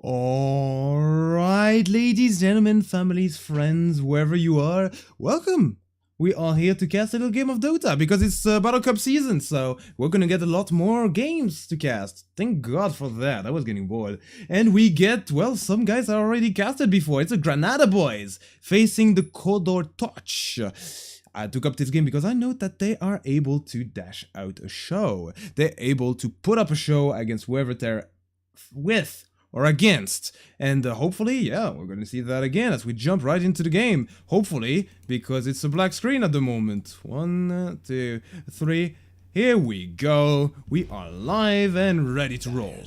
Alright, ladies, gentlemen, families, friends, wherever you are, welcome! We are here to cast a little game of Dota because it's battlecup season, so we're gonna get a lot more games to cast. Thank God for that, I was getting bored. And we get, well, some guys are already casted before. It's the Granada boys facing the Kodor Touch. I took up this game because I know that they are able to dash out a show. They're able to put up a show against whoever they're with or against, and hopefully, yeah, we're gonna see that again as we jump right into the game. Hopefully, because it's a black screen at the moment. 1, 2, 3, here we go. We are live and ready to roll.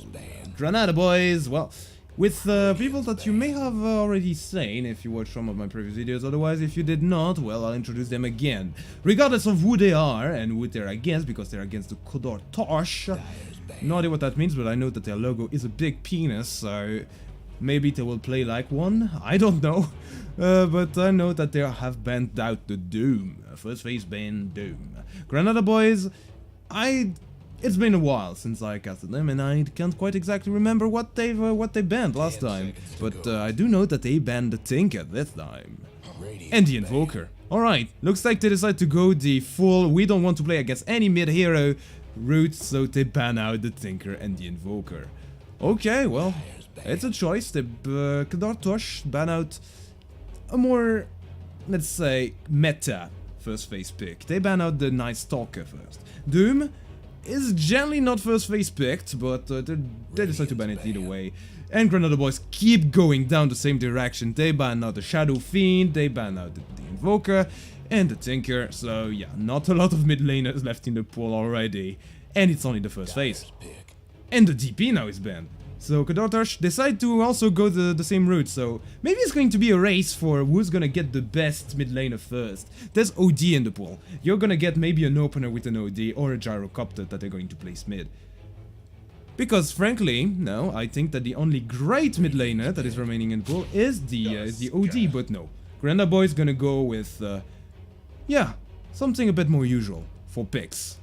Granada boys, well, with people that you may have already seen if you watched some of my previous videos. Otherwise, if you did not, well, I'll introduce them again. Regardless of who they are and who they're against, because they're against the Kodor Tosh. No idea what that means, but I know that their logo is a big penis, so maybe they will play like one, I don't know. But I know that they have banned out the Doom. First phase ban Doom. Granada boys, it's been a while since I casted them, and I can't quite exactly remember what they banned last time. But I do know that they banned the Tinker this time. And the Invoker. Alright, looks like they decide to go the full, we don't want to play against any mid-hero route, so they ban out the Tinker and the Invoker. Okay, well, it's a choice. The Kodor Tosh ban out a more, let's say, meta first phase pick. They ban out the Night Stalker first. Doom is generally not first phase picked, but they decide to ban it either way. And Granada boys keep going down the same direction. They ban out the Shadow Fiend, they ban out the Invoker and the Tinker, so yeah, not a lot of mid laners left in the pool already. And it's only the first phase. And the DP now is banned. So Kodor Tosh decide to also go the same route, so maybe it's going to be a race for who's gonna get the best mid laner first. There's OD in the pool. You're gonna get maybe an opener with an OD or a gyrocopter that they're going to place mid. Because frankly, no, I think that the only great mid laner that is remaining in the pool is the OD, but no. Granada boys gonna go with yeah, something a bit more usual for picks.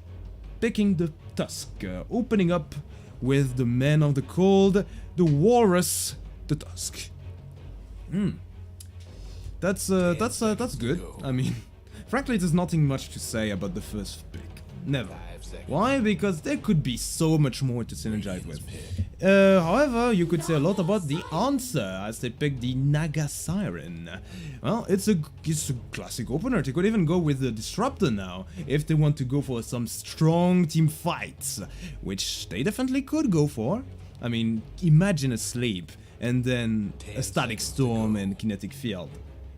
Picking the Tusk, opening up with the Man of the Cold, the Walrus, the Tusk. That's good. I mean, frankly, there's nothing much to say about the first pick. Never. Why? Because there could be so much more to synergize with. However, you could say a lot about the answer as they picked the Naga Siren. Well, it's a classic opener. They could even go with the Disruptor now if they want to go for some strong team fights, which they definitely could go for. I mean, imagine a sleep and then a Static Storm and Kinetic Field.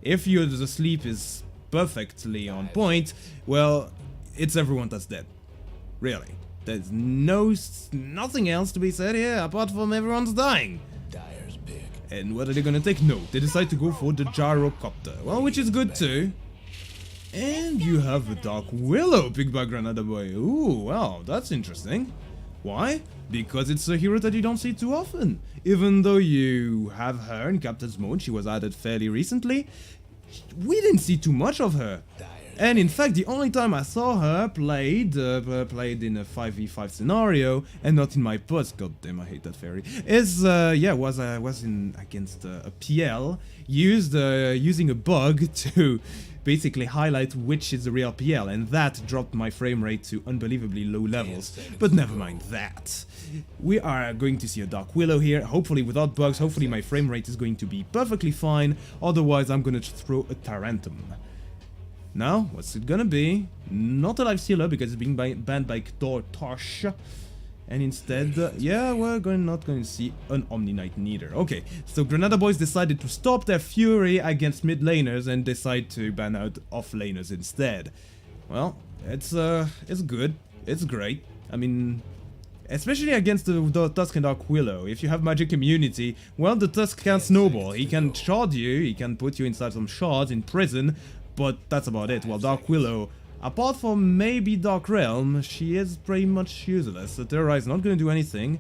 If the sleep is perfectly on point, well, it's everyone that's dead. Really. There's nothing else to be said here apart from everyone's dying. And what are they gonna take? No, they decide to go for the gyrocopter. Well, which is good too. And you have a Dark Willow picked by Granada boy. Ooh, wow, that's interesting. Why? Because it's a hero that you don't see too often. Even though you have her in Captain's Mode, she was added fairly recently, we didn't see too much of her. And in fact, the only time I saw her played in a 5v5 scenario, and not in my pods, god damn, I hate that fairy, is, yeah, was in against a PL, using a bug to basically highlight which is the real PL, and that dropped my frame rate to unbelievably low levels, but never mind that. We are going to see a Dark Willow here, hopefully without bugs, hopefully my frame rate is going to be perfectly fine, otherwise I'm gonna throw a Tarantum. Now, what's it gonna be? Not a life stealer because it's being banned by Kodor Tosh. And instead, yeah, we're not going to see an Omni Knight neither. Okay, so Granada boys decided to stop their fury against mid laners and decide to ban out off laners instead. Well, it's good. It's great. I mean, especially against the Tusk and Dark Willow. If you have magic immunity, well, the Tusk can snowball. He can shard you, he can put you inside some shards in prison, but that's about it. Well, Dark Willow, apart from maybe Dark Realm, she is pretty much useless. The Terrorize is not going to do anything.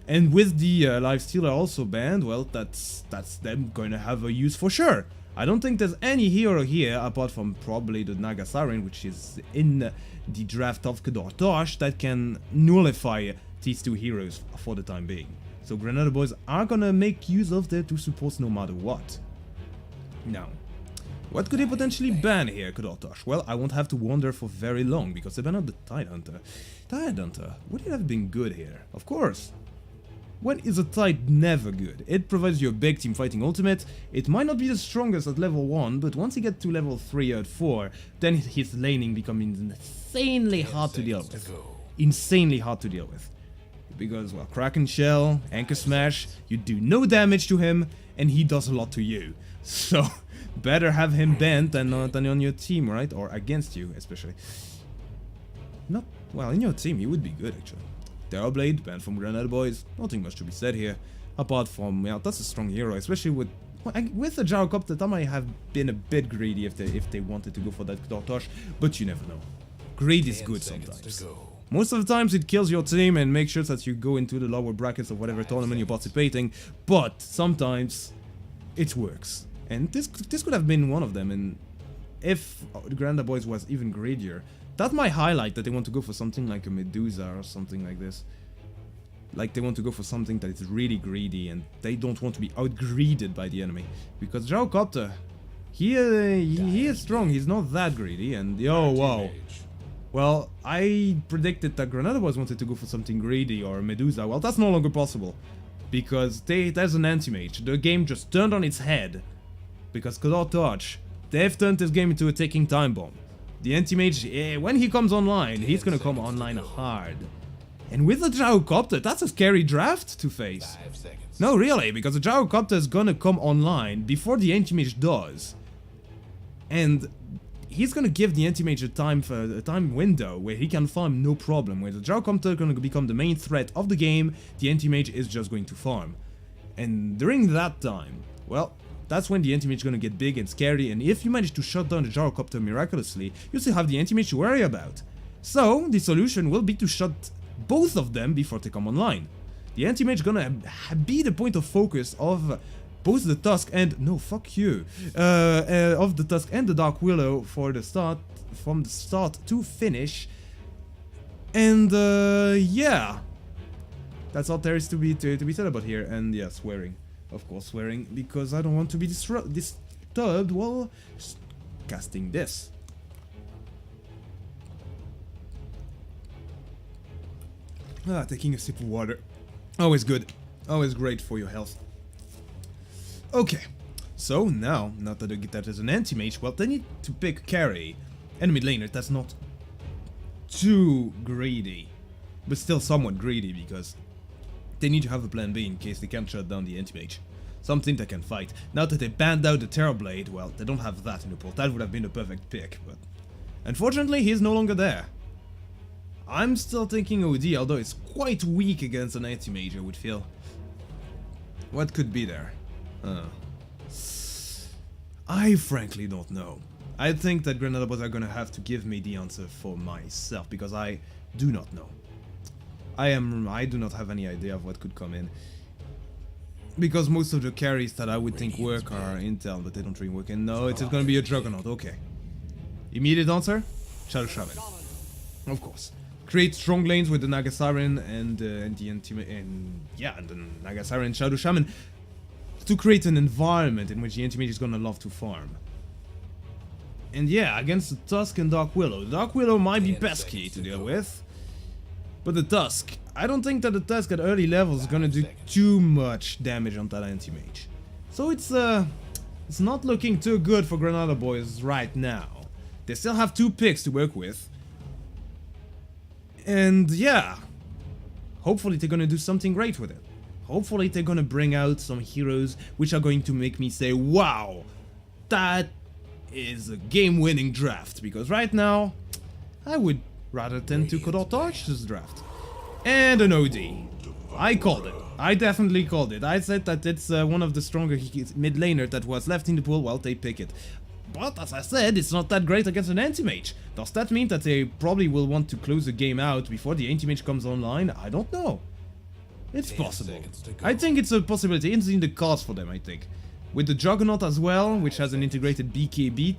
And with the Lifestealer also banned, well, that's them going to have a use for sure. I don't think there's any hero here, apart from probably the Naga Siren, which is in the draft of Kodor Tosh, that can nullify these two heroes for the time being. So Granada boys are gonna make use of their two supports no matter what. Now, what could he potentially ban here, Kudotosh? Well, I won't have to wonder for very long, because they ban out the Tide Hunter. Tide Hunter, would it have been good here? Of course. When is a Tide never good? It provides you a big team fighting ultimate. It might not be the strongest at level 1, but once you get to level 3 or 4, then his laning becomes insanely hard to deal with. Insanely hard to deal with. Because, well, Kraken Shell, Anchor Smash, you do no damage to him, and he does a lot to you. So, better have him banned than on your team, right? Or against you, especially. Not, well, in your team, he would be good, actually. Terrorblade, banned from Granada boys, nothing much to be said here. Apart from, yeah, that's a strong hero, especially with the Gyrocopter. That might have been a bit greedy if they wanted to go for that Kudotosh, but you never know. Greed is good sometimes. Most of the times it kills your team and makes sure that you go into the lower brackets of whatever tournament you're participating, but sometimes it works. And this could have been one of them, and if the Granada boys was even greedier, that might highlight that they want to go for something like a Medusa or something like this. Like they want to go for something that is really greedy and they don't want to be out-greeded by the enemy. Because Gyrocopter, he is strong, he's not that greedy, and oh wow. Well, I predicted that Granada boys wanted to go for something greedy or Medusa. Well, that's no longer possible. Because there's an anti-mage. The game just turned on its head. Because Kudotosh, they've turned this game into a ticking time bomb. The anti-mage, when he comes online, he's gonna come online hard. And with the Gyrocopter, that's a scary draft to face. No, really, because the Gyrocopter is gonna come online before the anti-mage does. And he's gonna give the anti-mage a time window where he can farm no problem. Where the Gyrocopter is gonna become the main threat of the game, the anti-mage is just going to farm. And during that time, well, that's when the anti-mage is gonna get big and scary, and if you manage to shut down the Gyrocopter miraculously, you still have the anti-mage to worry about. So, the solution will be to shut both of them before they come online. The anti-mage is gonna be the point of focus of both the Tusk and... no, fuck you. Of the Tusk and the Dark Willow for the start, from the start to finish. And, yeah. That's all there is to be said about here, and yeah, swearing. Of course, swearing, because I don't want to be disturbed while casting this. Taking a sip of water. Always good. Always great for your health. Okay. So, now that they get that as an anti-mage, well, they need to pick carry. And mid laner, that's not too greedy. But still somewhat greedy, because they need to have a plan B in case they can't shut down the anti-mage. Something that can fight. Now that they banned out the Terrorblade, well, they don't have that in the pool. That would have been the perfect pick, but unfortunately, he's no longer there. I'm still thinking OD, although it's quite weak against an anti-mage, I would feel. What could be there? I frankly don't know. I think that Granada boys are gonna have to give me the answer for myself, because I do not know. I do not have any idea of what could come in. Because most of the carries that I would think work are Intel, but they don't really work. And no, it's gonna be a Juggernaut, okay. Immediate answer? Shadow Shaman. Of course. Create strong lanes with the Naga Siren and the Naga Siren and Shadow Shaman to create an environment in which the anti-mage is gonna love to farm. And yeah, against the Tusk and Dark Willow. The Dark Willow might be pesky to deal with. But the Tusk, I don't think that the Tusk at early levels is gonna do too much damage on that anti-mage. So it's not looking too good for Granada boys right now. They still have 2 picks to work with. And yeah, hopefully they're gonna do something great with it. Hopefully they're gonna bring out some heroes which are going to make me say, wow, that is a game-winning draft. Because right now, I would rather tend to Kudotosh this draft. And an OD. I called it. I definitely called it. I said that it's one of the stronger mid laner that was left in the pool. Well, they pick it. But as I said, it's not that great against an anti-mage. Does that mean that they probably will want to close the game out before the anti-mage comes online? I don't know. It's possible. I think it's a possibility. It's in the cards for them, I think. With the Juggernaut as well, which has an integrated BKB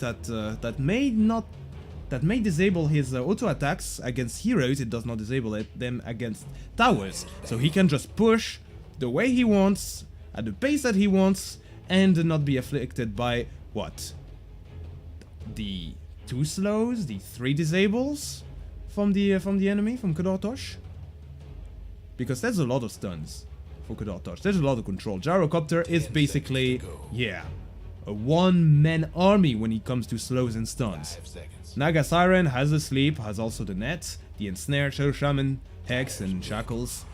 that may disable his auto attacks against heroes. It does not disable them against towers. So he can just push, the way he wants, at the pace that he wants, and not be afflicted by, what? The 2 slows, the 3 disables from the enemy, from Kadar-Tosh? Because there's a lot of stuns for Kadar-Tosh. There's a lot of control. Gyrocopter is basically, yeah, a one-man army when it comes to slows and stuns. Naga Siren has the sleep, has also the net, the ensnare, Shadow Shaman, Hex, and Shackles.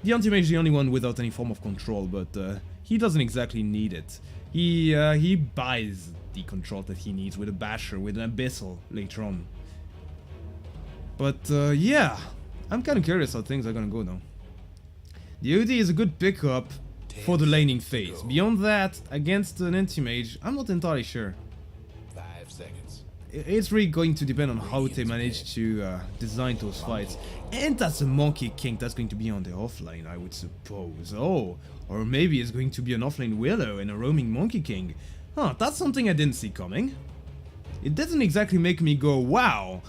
The anti-mage is the only one without any form of control, but he doesn't exactly need it. He buys the control that he needs with a Basher, with an Abyssal later on. But yeah, I'm kind of curious how things are gonna go now. The OD is a good pickup for the laning phase. Beyond that, against an anti-mage, I'm not entirely sure. 5 seconds. It's really going to depend on how they manage to design those fights. And that's a Monkey King that's going to be on the offlane, I would suppose. Oh, or maybe it's going to be an offlane Willow and a roaming Monkey King. Huh, that's something I didn't see coming. It doesn't exactly make me go, wow,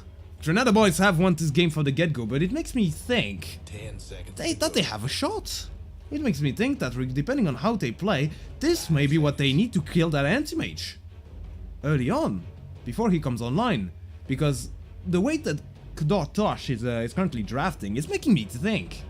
Granada boys have won this game from the get-go, but it makes me think 10 seconds that they have a shot. It makes me think that depending on how they play, this may be what they need to kill that anti-mage early on, before he comes online. Because the way that Kadar-Tosh is currently drafting is making me think,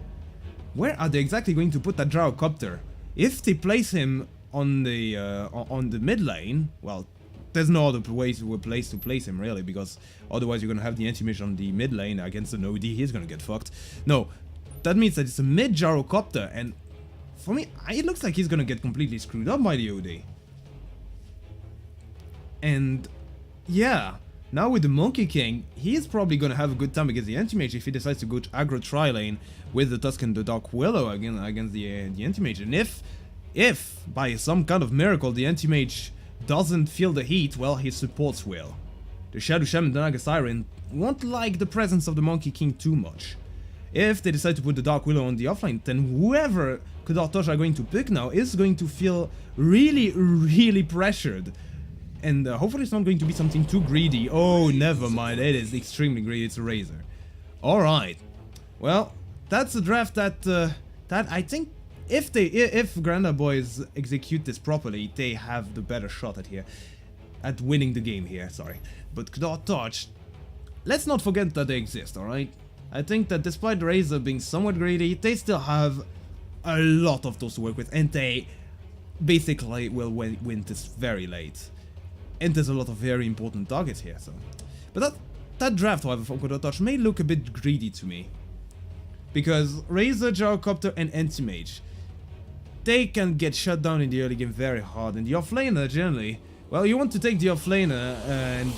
where are they exactly going to put that Gyrocopter? If they place him on the mid lane, well, there's no other place to place him really, because otherwise you're gonna have the anti-mage on the mid lane against an OD, he's gonna get fucked. No, that means that it's a mid Gyrocopter, and for me, it looks like he's gonna get completely screwed up by the OD. And yeah, now with the Monkey King, he's probably gonna have a good time against the anti-mage if he decides to go to aggro tri-lane with the Tusk and the Dark Willow against the anti-mage. And if by some kind of miracle the anti-mage doesn't feel the heat, well, his supports will. The Shadow Shaman and the Naga Siren won't like the presence of the Monkey King too much. If they decide to put the Dark Willow on the offline, then whoever Kadar-Tosh are going to pick now is going to feel really, really pressured. And hopefully it's not going to be something too greedy. Oh, never mind, it is extremely greedy, it's a Razor. Alright, well, that's a draft that I think if Granada boys execute this properly, they have the better shot at winning the game here, sorry. But Kadar-Tosh, let's not forget that they exist, alright? I think that despite Razor being somewhat greedy, they still have a lot of those to work with, and they basically will win this very late. And there's a lot of very important targets here, so. But that draft, however, from Kadar-Tosh may look a bit greedy to me. Because Razor, Gyrocopter, and Anti-Mage, they can get shut down in the early game very hard, and the offlaner generally, well, you want to take the offlaner, and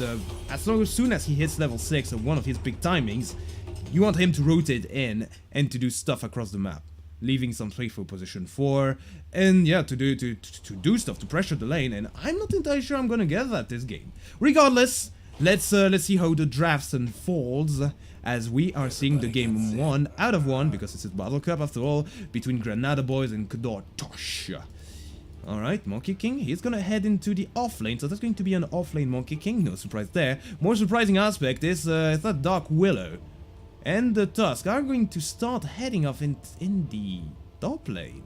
as soon as he hits level 6 of one of his big timings, you want him to rotate in and to do stuff across the map, leaving some faithful position 4, and yeah, to do stuff, to pressure the lane, and I'm not entirely sure I'm gonna get that this game. Regardless, let's see how the drafts unfolds, as we are seeing the game 1 out of 1, because it's a battle cup after all, between Granada boys and Kadar-Tosh. Alright, Monkey King, he's gonna head into the offlane, so that's going to be an offlane Monkey King, no surprise there. More surprising aspect is that Dark Willow and the Tusk are going to start heading off in the top lane.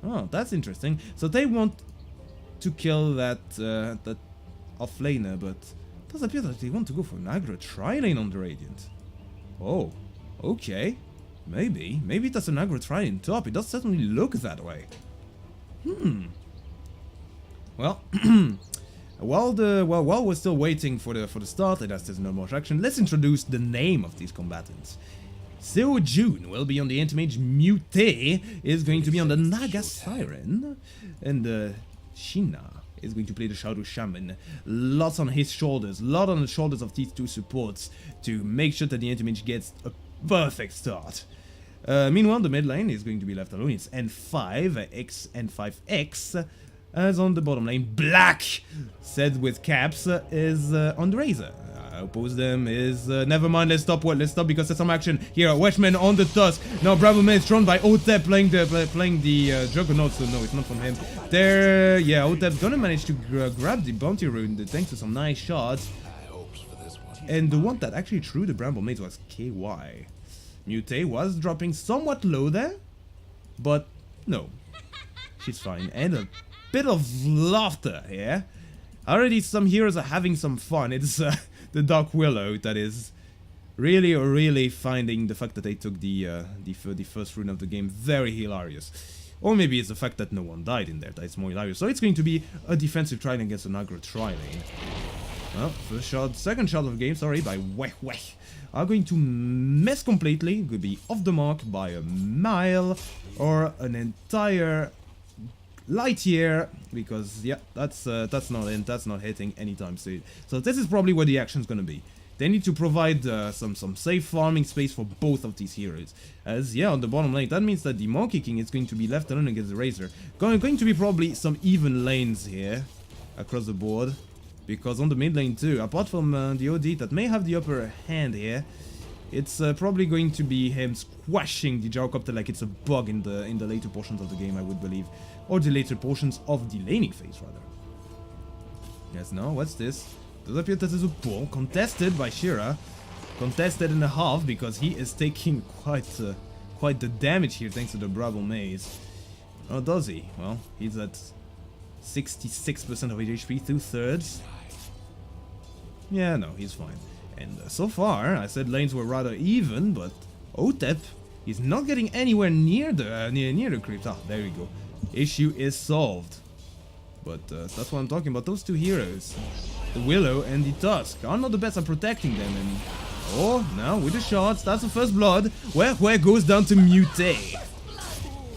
Oh, that's interesting. So they want to kill that that offlaner, but it does appear that they want to go for an aggro tri-lane on the Radiant. Oh, okay. Maybe that's an aggro tri-lane top. It does certainly look that way. Well, while we're still waiting for the start, and as there's no more action, let's introduce the name of these combatants. Seo Jun will be on the anti-mage, Mute is going to be on the Naga Siren, and Shina is going to play the Shadow Shaman. Lots on his shoulders, lot on the shoulders of these two supports to make sure that the anti-mage gets a perfect start. Meanwhile, the mid lane is going to be left alone. It's N5X, N5X, as on the bottom lane. Black, said with caps, is on the Razor. Oppose them is never mind. Let's stop because there's some action here. Weshman on the Tusk. Now Bravo Man is thrown by Otep playing the Juggernaut. So no, it's not from him. There, yeah, Otep's gonna manage to grab the bounty rune thanks to some nice shots. And the one that actually threw the Bramble Maze was KY. Mute was dropping somewhat low there, but No. She's fine. And a bit of laughter here. Already some heroes are having some fun. It's the Dark Willow that is really finding the fact that they took the first rune of the game very hilarious. Or maybe it's the fact that no one died in there that's more hilarious. So it's going to be a defensive try against an aggro tri-lane. Well, first shot, second shot of the game, sorry, by Weh are going to miss completely. Could be off the mark by a mile or an entire light year, because yeah, that's not hitting anytime soon. So this is probably where the action's gonna be. They need to provide some safe farming space for both of these heroes. As yeah, on the bottom lane, that means that the Monkey King is going to be left alone against the Razor. Going to be probably some even lanes here across the board. Because on the mid lane too, apart from the OD that may have the upper hand here, it's probably going to be him squashing the Gyrocopter like it's a bug in the later portions of the game, I would believe. Or the later portions of the laning phase, rather. Yes, no, what's this? Does appear that is a pull, contested by Shira. Contested in a half, because he is taking quite the damage here thanks to the Brabble Maze. Oh, does he? Well, he's at 66% of his HP, 2/3. Yeah, no, he's fine. And so far, I said lanes were rather even, but Otep is not getting anywhere near the creeps. Ah, there we go. Issue is solved. But that's what I'm talking about. Those two heroes, the Willow and the Tusk, are not the best at protecting them. And oh, now with the shots, that's the first blood. Where goes down to Mute.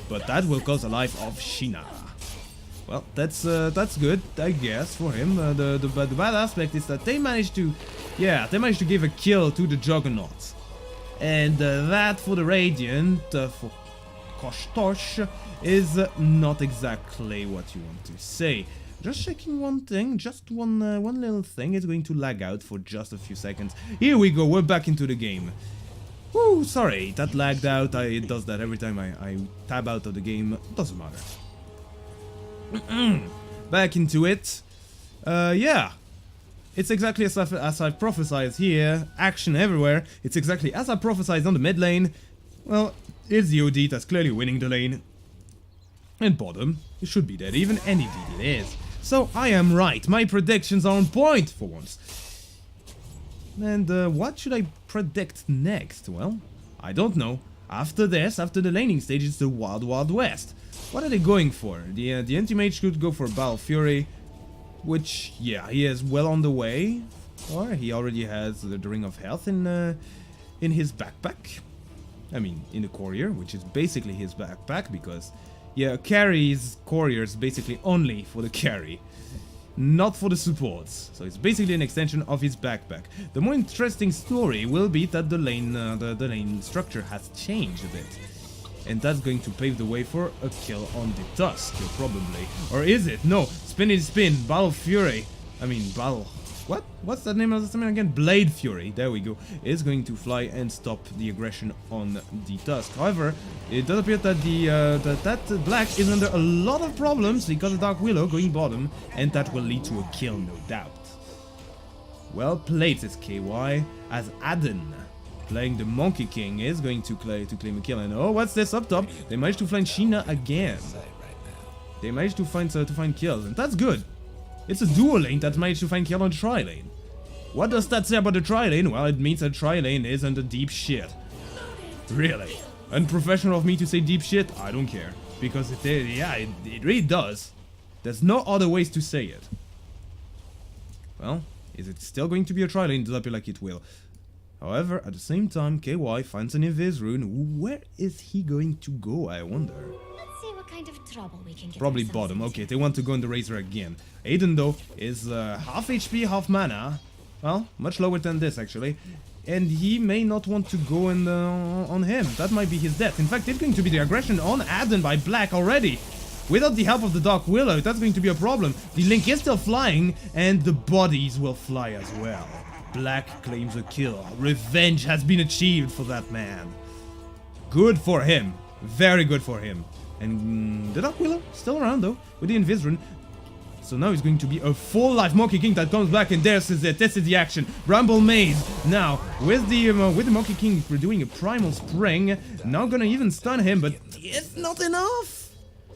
But that will cost the life of Sheena. Well, that's good, I guess, for him. The bad aspect is that they managed to give a kill to the Juggernaut. And that for the Radiant, for Koshtosh, is not exactly what you want to say. Just checking one thing, just one little thing. It's going to lag out for just a few seconds. Here we go, we're back into the game. Woo, sorry, that lagged out. It does that every time I tab out of the game. Doesn't matter. Back into it. Yeah. It's exactly as I've prophesied here. Action everywhere. It's exactly as I prophesied on the mid lane. Well, it's the OD that's clearly winning the lane. And bottom, it should be dead. Even any DD it is. So I am right. My predictions are on point for once. And what should I predict next? Well, I don't know. After this, after the laning stage, it's the Wild Wild West. What are they going for? The anti-mage could go for Battle Fury, which, yeah, he is well on the way. Or he already has the Ring of Health in his backpack. I mean, in the courier, which is basically his backpack, because, yeah, carries couriers basically only for the carry, not for the supports. So it's basically an extension of his backpack. The more interesting story will be that the lane structure has changed a bit. And that's going to pave the way for a kill on the Tusk, probably. Or is it? No, spin, Battle Fury. I mean, Battle... What? What's that name of the summon again? Blade Fury, there we go, is going to fly and stop the aggression on the Tusk. However, it does appear that that Black is under a lot of problems because of Dark Willow going bottom, and that will lead to a kill, no doubt. Well played, says KY, as Aden, playing the Monkey King, is going to claim a kill. And oh, what's this up top? They managed to find Sheena again. They managed to find kills, and that's good. It's a dual lane that managed to find kill on tri-lane. What does that say about the tri-lane? Well, it means that tri-lane is under deep shit. Really? Unprofessional of me to say deep shit? I don't care. Because it really does. There's no other ways to say it. Well, is it still going to be a tri-lane? It does appear like it will. However, at the same time, KY finds an Invis rune. Where is he going to go, I wonder? Let's see what kind of trouble we can get. Probably bottom. Okay, they want to go in the Razor again. Aiden, though, is half HP, half mana. Well, much lower than this, actually. And he may not want to go in on him. That might be his death. In fact, it's going to be the aggression on Aden by Black already. Without the help of the Dark Willow, that's going to be a problem. The Link is still flying, and the bodies will fly as well. Black claims a kill. Revenge has been achieved for that man. Good for him. Very good for him. And the Dark Willow still around though, with the Invis rune. So now it's going to be a full life Monkey King that comes back, and this is it. This is the action. Bramble Maze. Now with the Monkey King, we're doing a primal spring. Not gonna even stun him, but it's not enough.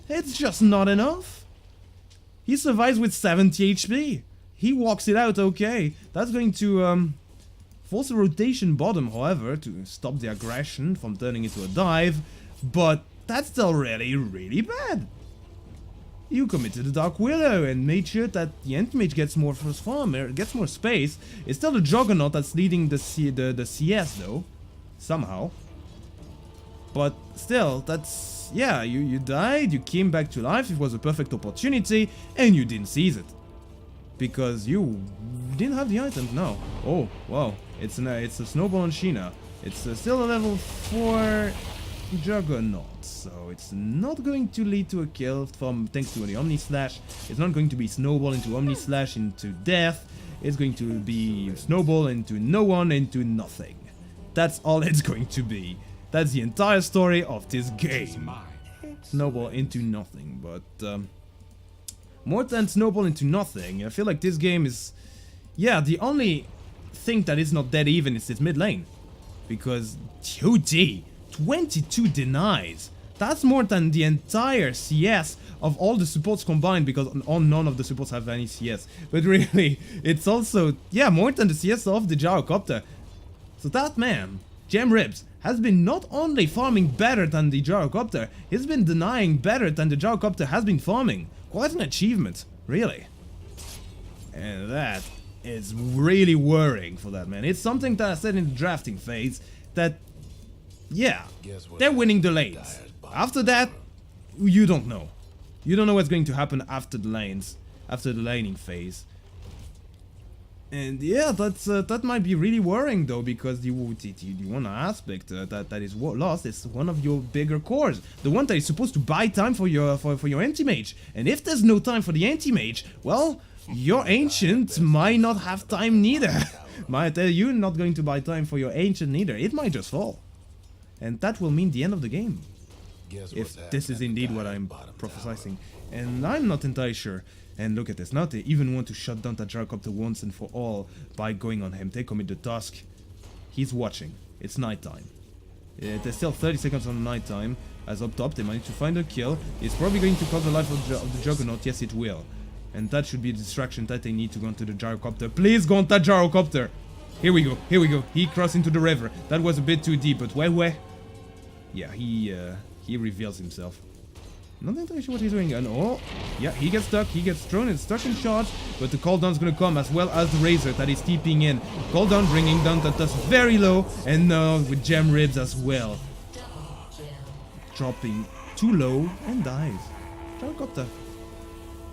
It's just not enough. He survives with 70 HP. He walks it out okay. That's going to force a rotation bottom, however, to stop the aggression from turning into a dive. But that's still really, really bad. You committed the Dark Willow and made sure that the anti-mage gets more first farm, gets more space. It's still the Juggernaut that's leading the CS though, somehow. But still, that's... yeah, you died, you came back to life, it was a perfect opportunity, and you didn't seize it. Because you didn't have the items, no. Oh, wow, it's a Snowball on Sheena. It's still a level 4 Juggernaut, so it's not going to lead to a kill thanks to the Omni Slash. It's not going to be Snowball into Omni Slash into death. It's going to be Snowball into no one into nothing. That's all it's going to be. That's the entire story of this game. Snowball into nothing, but more than Snowball into nothing, I feel like this game is... yeah, the only thing that is not dead even is its mid lane. Because 2D, 22 denies. That's more than the entire CS of all the supports combined, because none of the supports have any CS. But really, it's also, yeah, more than the CS of the Gyrocopter. So that man, Gem Ribs, has been not only farming better than the Gyrocopter, he's been denying better than the Gyrocopter has been farming. Quite an achievement, really. And that is really worrying for that man. It's something that I said in the drafting phase, that, yeah, they're winning the lanes. After that, you don't know. You don't know what's going to happen after the lanes, after the laning phase. And yeah, that might be really worrying though, because the one aspect that is lost is one of your bigger cores, the one that is supposed to buy time for your anti-mage. And if there's no time for the anti-mage, well, your ancient might not have time neither. You're not going to buy time for your ancient neither. It might just fall, and that will mean the end of the game. If this is indeed what I'm prophesying, and I'm not entirely sure. And look at this, now they even want to shut down that Gyrocopter once and for all by going on him. They commit the task. He's watching. It's nighttime. There's still 30 seconds on nighttime. As up top, they manage to find a kill. It's probably going to cost the life of the Juggernaut. Yes, it will. And that should be a distraction that they need to go onto the Gyrocopter. Please go on that Gyrocopter. Here we go. Here we go. He crossed into the river. That was a bit too deep, but where? Yeah, he reveals himself. Not entirely sure what he's doing, and oh, yeah, he gets stuck, he gets thrown and stuck in charge, but the cooldown's gonna come as well as the Razor that is TPing in. Cooldown bringing down that dust very low, and now with Gem Ribs as well. Dropping too low and dies. Gyrocopter.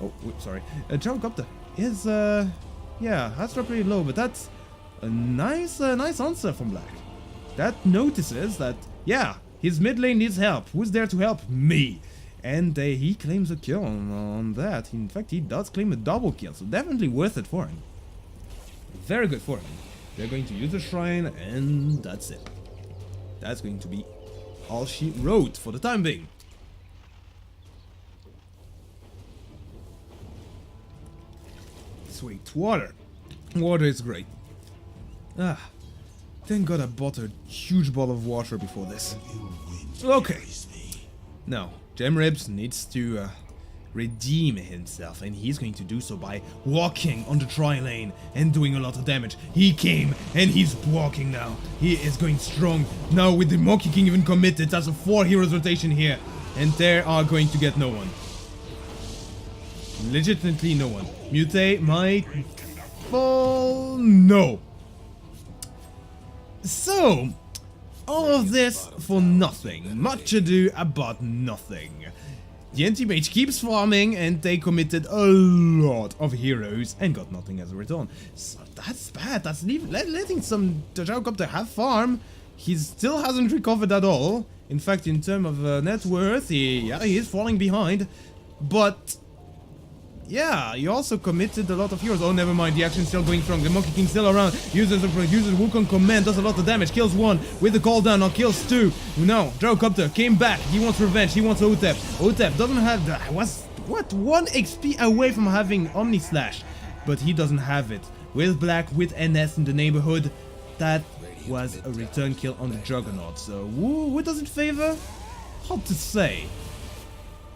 Oh, wait, sorry. Gyrocopter is, yeah, has dropped pretty low, but that's a nice answer from Black. That notices that, yeah, his mid lane needs help. Who's there to help? Me. And he claims a kill on that. In fact, he does claim a double kill, so definitely worth it for him. Very good for him. They're going to use the shrine, and that's it. That's going to be all she wrote for the time being. Sweet water. Water is great. Ah, thank God I bought a huge bottle of water before this. Okay. Now, Gem Ribs needs to redeem himself, and he's going to do so by walking on the tri-lane and doing a lot of damage. He came, and he's walking now. He is going strong. Now with the Monkey King even committed, that's a 4 heroes rotation here, and they are going to get no one. Legitimately no one. Mute might fall. No. So, all of this for nothing. Much ado about nothing. The anti-mage keeps farming, and they committed a lot of heroes and got nothing as a return. So that's bad. That's letting some Gyrocopter have farm. He still hasn't recovered at all. In fact, in terms of net worth, he is falling behind. But yeah, he also committed a lot of heroes. Oh, never mind. The action's still going strong. The Monkey King's still around. Uses Wukong command. Does a lot of damage. Kills 1 with the call down. Now kills 2. No, Gyrocopter came back. He wants revenge. He wants OTEP. OTEP doesn't have the... What? 1 XP away from having Omni Slash. But he doesn't have it. With Black, with NS in the neighborhood. That was a return kill on the Juggernaut. So, who does it favor? Hard to say.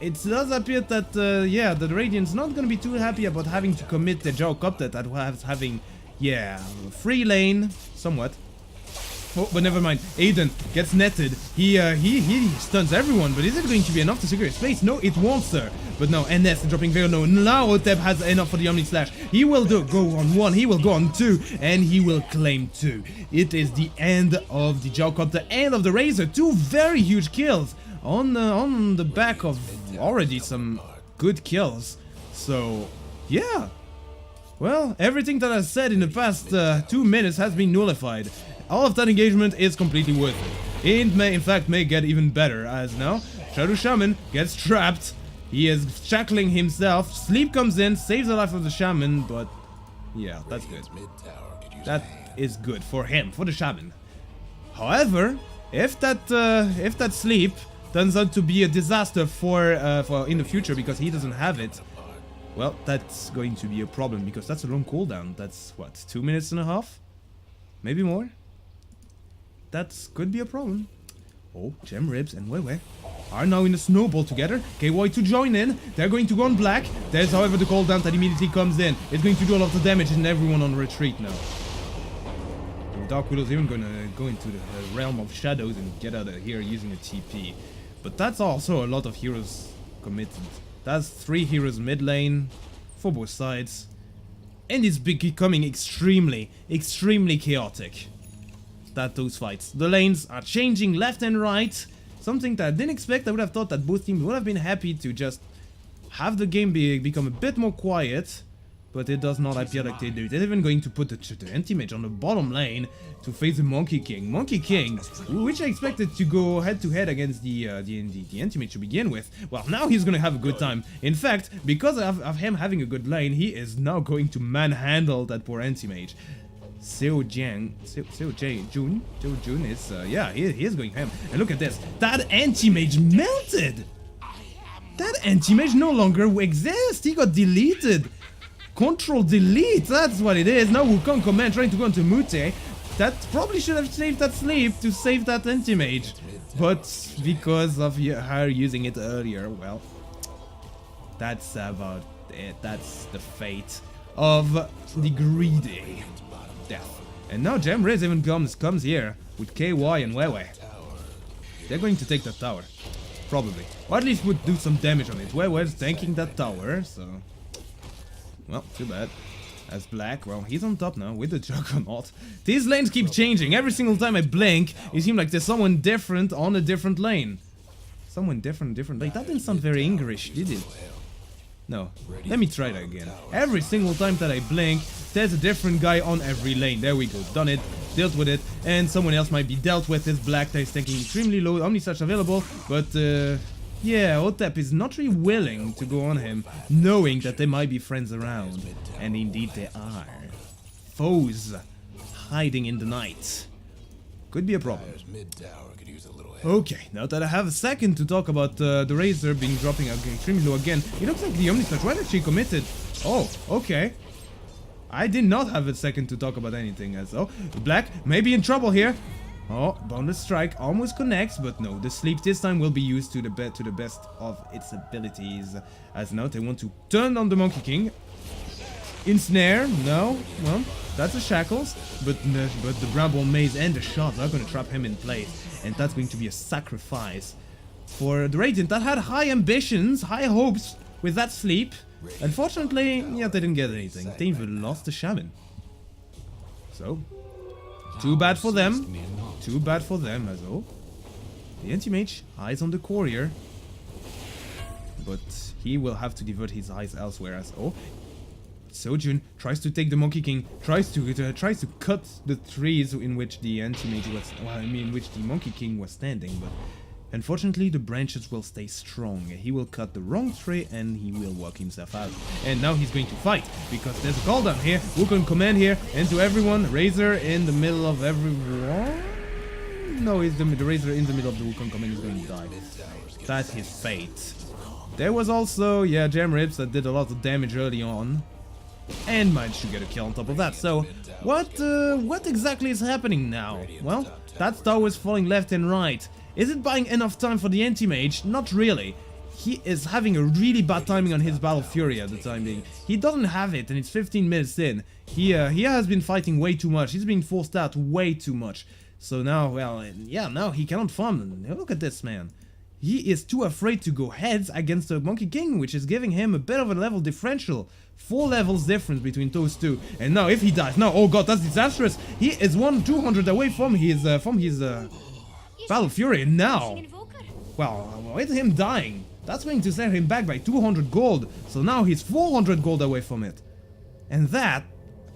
it does appear that, yeah, the Radiant's not gonna be too happy about having to commit the battlecups that was having, yeah, free lane, somewhat. Oh, but never mind. Aiden gets netted. He stuns everyone, but is it going to be enough to secure his place? No, it won't, sir. But no, NS dropping very low. Now Otep has enough for the Omni Slash. He will go on 1, he will go on 2, and he will claim 2. It is the end of the Jalcop, the end of the Razor. 2 very huge kills on the back of already some good kills. So, yeah. Well, everything that I said in the past 2 minutes has been nullified. All of that engagement is completely worth it. It may, in fact, get even better, as now Shadow Shaman gets trapped. He is shackling himself. Sleep comes in, saves the life of the Shaman, but yeah, that's good. That is good for him, for the Shaman. However, if that sleep turns out to be a disaster for in the future because he doesn't have it, well, that's going to be a problem because that's a long cooldown. That's what, 2.5 minutes? Maybe more? That could be a problem. Oh, Gem Ribs and Wewe are now in a snowball together. KY to join in. They're going to go on black. There's, however, the cooldown that immediately comes in. It's going to do a lot of damage and everyone on retreat now. Dark Widow's even going to go into the realm of shadows and get out of here using a TP. But that's also a lot of heroes committed. That's 3 heroes mid lane for both sides. And it's becoming extremely chaotic. Those fights. The lanes are changing left and right. Something that I didn't expect. I would have thought that both teams would have been happy to just have the game become a bit more quiet. But it does not appear like they do. They're even going to put the anti-mage on the bottom lane to face the Monkey King. Monkey King, which I expected to go head-to-head against the anti-mage to begin with. Well, now he's gonna have a good time. In fact, because of him having a good lane, he is now going to manhandle that poor anti-mage. Seo Jun is, yeah, he is going ham. And look at this. That anti-mage melted! That anti-mage no longer exists! He got deleted! Control delete, that's what it is. Now Wukong command trying to go into Mute. That probably should have saved that sleep to save that anti-mage. But because of her using it earlier, well, that's about it. That's the fate of the greedy death. And now Gem Riz even comes here with KY and Wewe. They're going to take that tower. Probably. Or at least would do some damage on it. Wewe's tanking that tower, so... Well, too bad. As Black, well, he's on top now with the Juggernaut. These lanes keep changing. Every single time I blink, it seems like there's someone different on a different lane. Someone different lane. That didn't sound very English, did it? No. Let me try that again. Every single time that I blink, there's a different guy on every lane. There we go. Done it. Dealt with it. And someone else might be dealt with. This Black that is taking extremely low. Omni Slash available. But, yeah, Otep is not really willing to go on him, knowing that there might be friends around. And indeed there are. Foes hiding in the night. Could be a problem. Okay, now that I have a second to talk about the Razor being dropping extremely low again, it looks like the Omni Slash was actually committed. Oh, okay. I did not have a second to talk about anything as so. Black may be in trouble here. Oh, Boundless Strike almost connects, but no, the sleep this time will be used to the best of its abilities. As now they want to turn on the Monkey King. Ensnare, no, well, that's the shackles, but the Bramble Maze and the shots are going to trap him in place, and that's going to be a sacrifice for the Radiant that had high ambitions, high hopes with that sleep. Unfortunately, yeah, they didn't get anything. They even lost the Shaman. So, too bad for them. Too bad for them as well. The anti-mage eyes on the courier, but he will have to divert his eyes elsewhere as oh. Sojun tries to take the Monkey King, tries to cut the trees in which the anti-mage was, well, I mean, in which the Monkey King was standing, but unfortunately the branches will stay strong. He will cut the wrong tree and he will walk himself out. And now he's going to fight, because there's a call down here, Wukong command here, and to everyone, Razor in the middle of everyone? No, it's the Razor in the middle of the Wukong command is going to die. That's his fate. There was also, yeah, Gem Rips that did a lot of damage early on. And managed to get a kill on top of that. So, what exactly is happening now? Well, that tower is falling left and right. Is it buying enough time for the anti-mage? Not really. he is having a really bad timing on his Battle Fury at the time being. He doesn't have it, and it's 15 minutes in. He has been fighting way too much. He's been forced out way too much. So now, well, yeah, now he cannot farm. Look at this, man. He is too afraid to go heads against the Monkey King, which is giving him a bit of a level differential. 4 levels difference between those two. And now if he dies, now, oh god, that's disastrous. He is 200 away from his Battle Fury. And now, well, with him dying, that's going to set him back by 200 gold. So now he's 400 gold away from it. And that,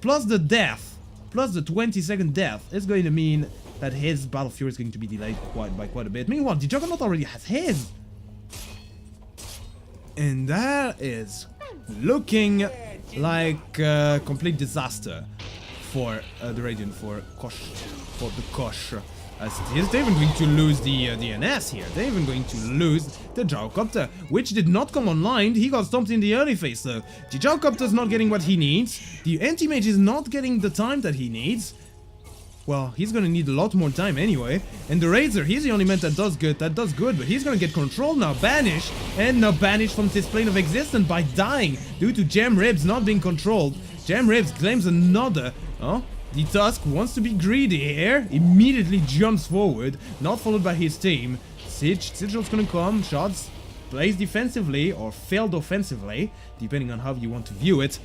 plus the death, plus the 20-second death, is going to mean that his Battle Fury is going to be delayed by quite a bit. Meanwhile, the Juggernaut already has his. And that is looking like a complete disaster for the Radiant, for the Kosh. As it is, they're even going to lose the DNS here. They're even going to lose the Gyrocopter, which did not come online. He got stomped in the early phase, so the Gyrocopter is not getting what he needs. The anti-mage is not getting the time that he needs. Well, he's gonna need a lot more time anyway. And the Razor, he's the only man that does good, but he's gonna get controlled now, banished, and now banished from this plane of existence by dying due to Gem Ribs not being controlled. Gem Ribs claims another. Oh, the Tusk wants to be greedy here, immediately jumps forward, not followed by his team. Sigil's gonna come, shots placed defensively or failed offensively, depending on how you want to view it,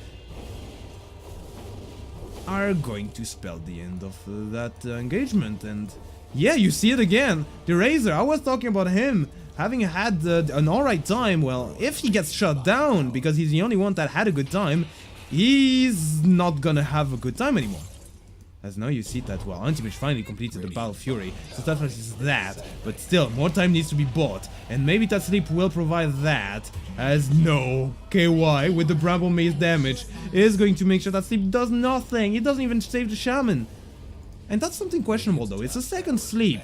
are going to spell the end of that engagement. And yeah, you see it again. The Razor, I was talking about him having had an alright time. Well, if he gets shut down because he's the only one that had a good time, he's not gonna have a good time anymore. As now you see that, well, anti-mage finally completed the Battle Fury, so that is that, but still, more time needs to be bought, and maybe that sleep will provide that, as no, KY, with the Bramble Maze damage, is going to make sure that sleep does nothing. It doesn't even save the Shaman. And that's something questionable though. It's a second sleep,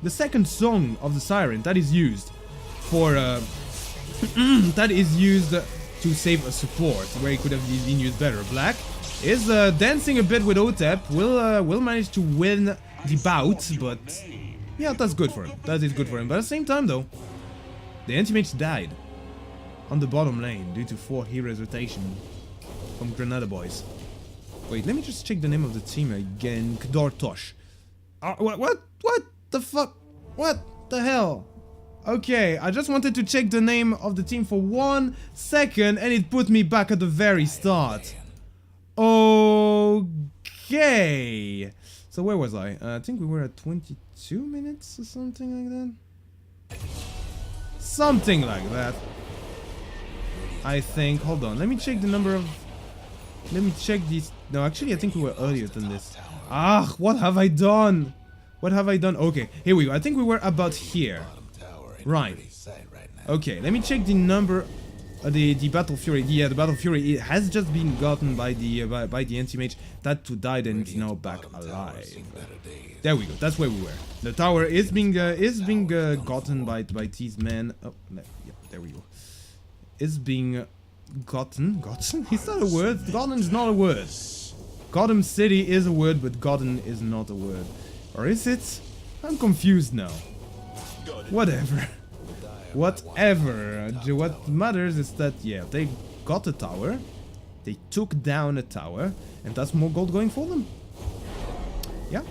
the second song of the Siren that is used for, that is used to save a support, where it could have been used better. Black is dancing a bit with Otep, will manage to win the bout, but yeah, that's good for him. That is good for him. But at the same time though, the anti-mage died on the bottom lane due to 4 heroes rotation from Granada boys. Wait, let me just check the name of the team again. Khador Tosh. What the fuck? What the hell? Okay, I just wanted to check the name of the team for 1 second and it put me back at the very start. Okay. So where was I? I think we were at 22 minutes or something like that. Something like that. I think. Hold on. Let me check the number of... Let me check these... No, actually, I think we were earlier than this. Ah, what have I done? What have I done? Okay, here we go. I think we were about here. Right. Okay, let me check the number... the Battle Fury, the Battle Fury, it has just been gotten by the anti-mage. That two died and is now back alive. There we go. That's where we were. The tower is being gotten by these men. Oh, yeah, there we go. Is being gotten. Is that a word? Gotten is not a word. Gotham City is a word, but gotten is not a word. Or is it? I'm confused now. Whatever. Whatever. What matters is that, yeah, they got a tower, they took down a tower, and that's more gold going for them. Yeah.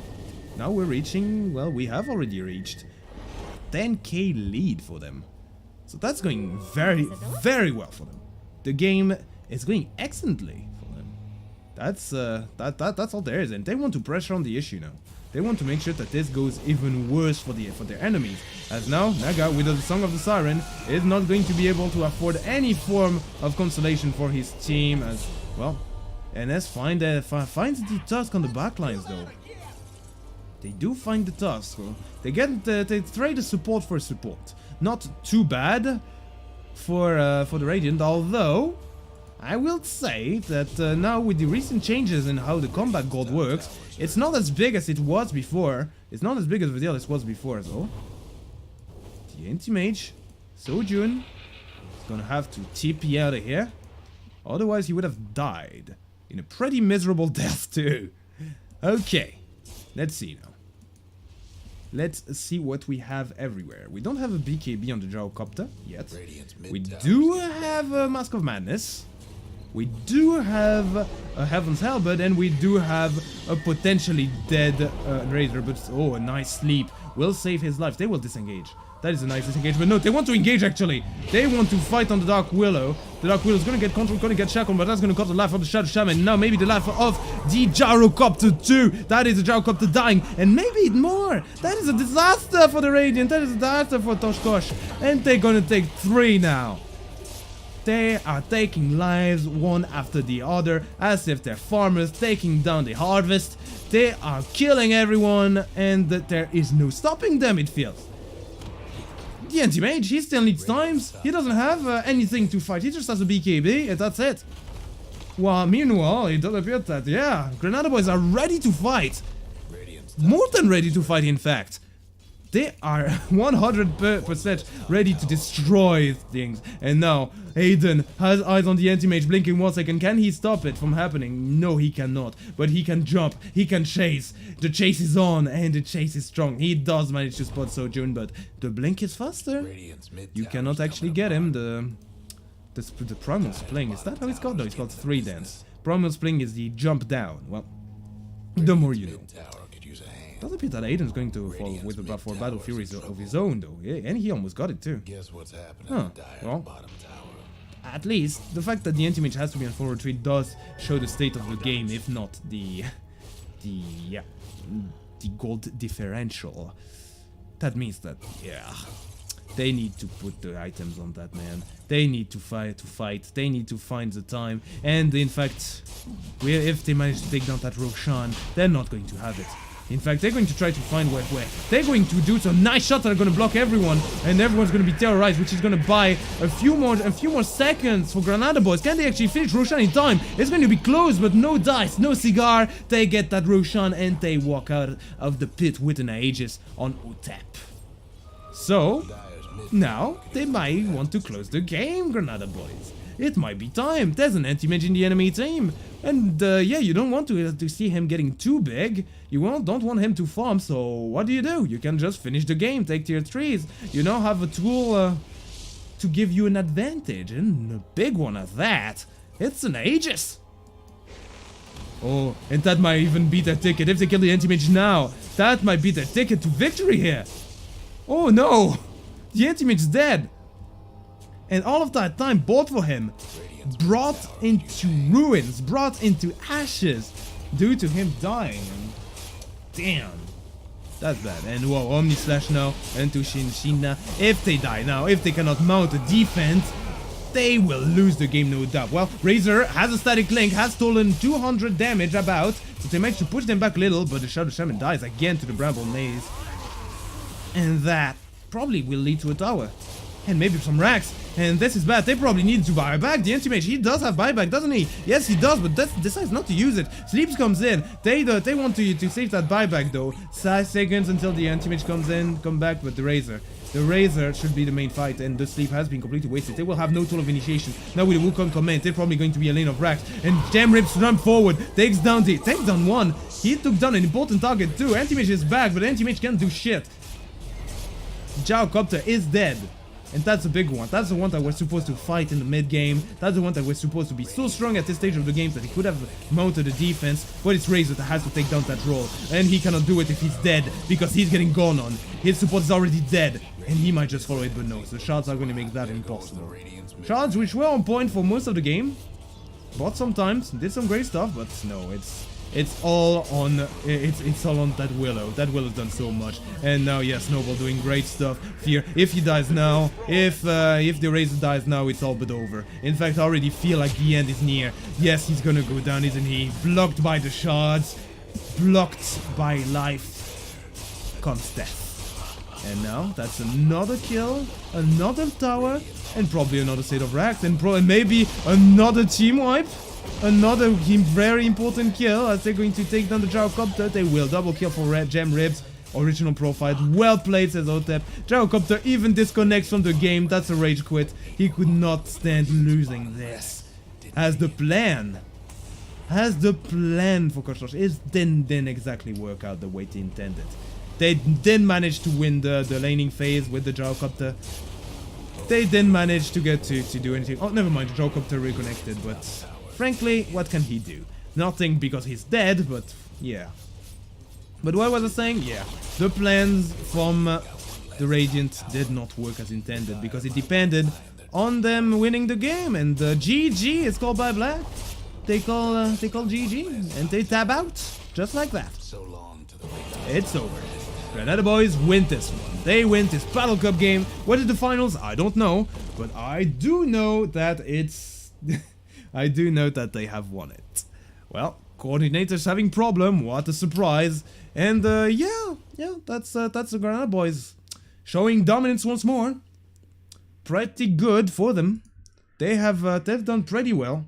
Now we're reaching, well, we have already reached 10k lead for them. So that's going very, very well for them. The game is going excellently for them. That's all there is, and they want to pressure on the issue now. They want to make sure that this goes even worse for their enemies. As now, Naga, with the Song of the Siren, is not going to be able to afford any form of consolation for his team. As well, NS finds the Tusk on the backlines though. They do find the Tusk. So they trade the support for support. Not too bad for the Radiant, although I will say that now with the recent changes in how the combat gold works, it's not as big as it was before. It's not as big as the deal as it was before as well. The anti-mage, Sojun, is gonna have to TP out of here. Otherwise he would have died. In a pretty miserable death too. Okay, let's see now. Let's see what we have everywhere. We don't have a BKB on the gyrocopter yet. Radiant's We mid tower do have a Mask of Madness. We do have a Heaven's Halberd, and we do have a potentially dead Razor, but oh, a nice sleep will save his life. They will disengage. That is a nice disengage, but no, they want to engage actually. They want to fight on the Dark Willow. The Dark Willow is gonna get control, gonna get shackled, but that's gonna cost the life of the Shadow Shaman. Now maybe the life of the Gyrocopter too. That is the Gyrocopter dying, and maybe more. That is a disaster for the Radiant. That is a disaster for Toshkosh. And they're gonna take 3 now. They are taking lives one after the other, as if they're farmers taking down the harvest. They are killing everyone, and there is no stopping them, it feels. The anti-mage, he still needs times. He doesn't have anything to fight. He just has a BKB, and that's it. Well, meanwhile, it does appear that, yeah, Granada boys are ready to fight. Radiant's More than ready to fight, in fact. They are 100% ready to destroy things. And now, Aiden has eyes on the anti-mage blinking 1 second. Can he stop it from happening? No, he cannot. But he can jump. He can chase. The chase is on, and the chase is strong. He does manage to spot Sojourn, but the blink is faster. Radiant's mid You tower's cannot coming actually get him. apart. The primal spling. Is that how it's called? No, it's called 3 dance. Primal spling is the jump down. Well, the more you know. Mid tower could use a hand. Does appear that Aiden's going to fall with about 4 Battle Furies of his own, though. Yeah, and he almost got it too. Guess what's happening Huh, in Dire's well. bottom tower. At least, the fact that the anti-mage has to be on full retreat does show the state of the game, if not the gold differential. That means that, yeah, they need to put the items on that man. They need to fight. They need to find the time. And in fact, if they manage to take down that Roshan, they're not going to have it. In fact, they're going to try to find where they're going to do some nice shots that are going to block everyone, and everyone's going to be terrorized, which is going to buy a few more seconds for Granada boys. Can they actually finish Roshan in time? It's going to be close, but no dice, no cigar. They get that Roshan, and they walk out of the pit with an Aegis on Utep. So Dire's mid now they might want to close the game, Granada boys. It might be time. There's an anti-mage in the enemy team. And yeah, you don't want to see him getting too big. You don't want him to farm, so what do? You can just finish the game, take tier 3s. You now have a tool to give you an advantage, and a big one at that. It's an Aegis. Oh, and that might even be their ticket. If they kill the anti-mage now, that might be their ticket to victory here. Oh no! The anti-mage is dead. And all of that time bought for him, brought into ruins, brought into ashes, due to him dying. And damn, that's bad. And whoa, Omni Slash now, and to Shinshina. If they die now, if they cannot mount a defense, they will lose the game, no doubt. Well, Razor has a static link, has stolen 200 damage about, so they managed to push them back a little, but the Shadow Shaman dies again to the Bramble Maze. And that probably will lead to a tower. And maybe some racks. And this is bad. They probably need to buy back. The anti-mage, he does have buyback, doesn't he? Yes, he does, but decides not to use it. Sleeps comes in. They want to save that buyback, though. 5 seconds until the anti-mage comes in, come back with the Razor. The Razor should be the main fight, and the sleep has been completely wasted. They will have no tool of initiation. Now with the Wukong command, they're probably going to be a lane of racks. And Jam Rips run forward, takes down 1. He took down an important target too. Anti-mage is back, but Anti-mage can't do shit. Gyrocopter is dead. And that's a big one. That's the one that we're supposed to fight in the mid game. That's the one that we're supposed to be so strong at this stage of the game that he could have mounted a defense. But it's Razor that has to take down that roll. And he cannot do it if he's dead, because he's getting gone on. His support is already dead. And he might just follow it, but no. So shards are going to make that impossible. Shards, which were on point for most of the game. Bought sometimes, did some great stuff, but no, it's all on that Willow. That Willow's done so much. And now, yeah, Snowball doing great stuff. Fear, if he dies now, if the Razor dies now, it's all but over. In fact, I already feel like the end is near. Yes, he's gonna go down, isn't he? Blocked by the shards, blocked by life comes death. And now, that's another kill, another tower, and probably another state of racks, and maybe another team wipe. Another very important kill, as they're going to take down the Gyrocopter. They will. Double kill for Red Gem Ribs. Original profile. Well played, says Otep. Gyrocopter even disconnects from the game. That's a rage quit. He could not stand losing this. As the plan for Koshtosh is didn't exactly work out the way he intended. They didn't manage to win the laning phase with the gyrocopter. They didn't manage to get to do anything. Oh, never mind, the gyrocopter reconnected, but frankly, what can he do? Nothing because he's dead, but yeah. But what was I saying? Yeah, the plans from the Radiant did not work as intended because it depended on them winning the game, and GG is called by Black. They call GG and they tab out just like that. So long to the It's over. Granada boys win this one. They win this Battle Cup game. What is the finals? I don't know, but I do know that it's I do know that they have won it. Well, coordinators having problem. What a surprise! And yeah, that's the Granada boys showing dominance once more. Pretty good for them. They've done pretty well.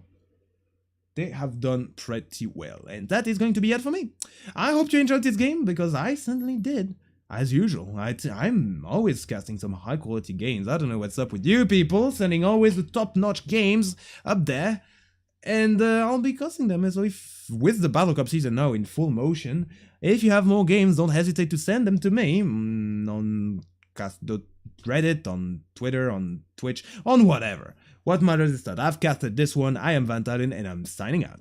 They have done pretty well, and that is going to be it for me. I hope you enjoyed this game, because I certainly did. As usual, I'm always casting some high quality games. I don't know what's up with you people, sending always the top-notch games up there. And I'll be casting them, so if with the Battle Cup season now in full motion, if you have more games, don't hesitate to send them to me on Reddit, on Twitter, on Twitch, on whatever. What matters is that I've casted this one, I am Van Talen, and I'm signing out.